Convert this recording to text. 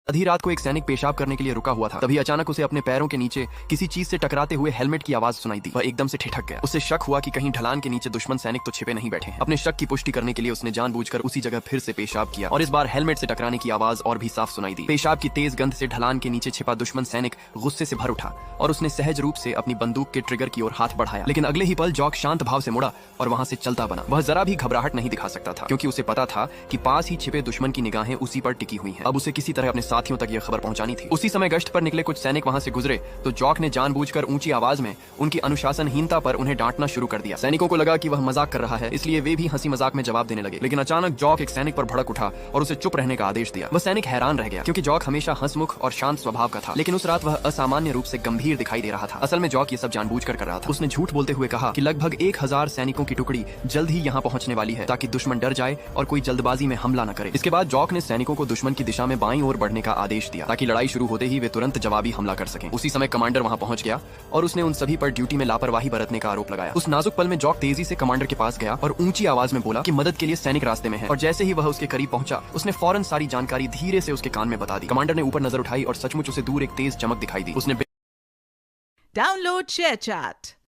आधी रात को एक सैनिक पेशाब करने के लिए रुका हुआ था। तभी अचानक उसे अपने पैरों के नीचे किसी चीज से टकराते हुए हेलमेट की आवाज सुनाई दी। वह एकदम से ठिठक गया। उसे शक हुआ कि कहीं ढलान के नीचे दुश्मन सैनिक तो छिपे नहीं बैठे हैं। अपने शक की पुष्टि करने के लिए उसने जानबूझकर उसी जगह फिर से पेशाब किया और इस बार हेलमेट से टकराने की आवाज और भी साफ सुनाई दी। पेशाब की तेज गंध से ढलान के नीचे छिपा दुश्मन सैनिक गुस्से से भर उठा और उसने सहज रूप से अपनी बंदूक के ट्रिगर की ओर हाथ बढ़ाया। लेकिन अगले ही पल जॉक शांत भाव से मुड़ा और वहां से चलता बना। वह जरा भी घबराहट नहीं दिखा सकता था क्योंकि उसे पता था कि पास ही छिपे दुश्मन की निगाहें उसी पर टिकी हुई हैं। अब उसे किसी तरह अपने साथियों तक यह खबर पहुंचानी थी। उसी समय गश्त पर निकले कुछ सैनिक वहां से गुजरे तो जॉक ने जानबूझकर ऊंची आवाज में उनकी अनुशासनहीनता पर उन्हें डांटना शुरू कर दिया। सैनिकों को लगा कि वह मजाक कर रहा है, इसलिए वे भी हंसी मजाक में जवाब देने लगे। लेकिन अचानक जॉक एक सैनिक पर भड़क उठा और उसे चुप रहने का आदेश दिया। वह सैनिक हैरान रह गया क्योंकि जॉक हमेशा हंसमुख और शांत स्वभाव का था, लेकिन उस रात वह असामान्य रूप से गंभीर दिखाई दे रहा था। असल में जॉक ये सब जानबूझकर कर रहा था। उसने झूठ बोलते हुए कहा कि लगभग 1000 सैनिकों की टुकड़ी जल्द ही यहाँ पहुंचने वाली है ताकि दुश्मन डर जाए और कोई जल्दबाजी में हमला न करे। इसके बाद जॉक ने सैनिकों को दुश्मन की दिशा में बाईं ओर बढ़ने का आदेश दिया ताकि लड़ाई शुरू होते ही वे तुरंत जवाबी हमला कर सकें। उसी समय कमांडर वहां पहुंच गया और उसने उन सभी पर ड्यूटी में लापरवाही बरतने का आरोप लगाया। उस नाजुक पल में जॉक तेजी से कमांडर के पास गया और ऊंची आवाज में बोला कि मदद के लिए सैनिक रास्ते में है। और जैसे ही वह उसके करीब पहुंचा उसने फौरन सारी जानकारी धीरे से उसके कान में बता दी। कमांडर ने ऊपर नजर उठाई और सचमुच उसे दूर एक तेज चमक दिखाई दी। उसने Download ShareChat.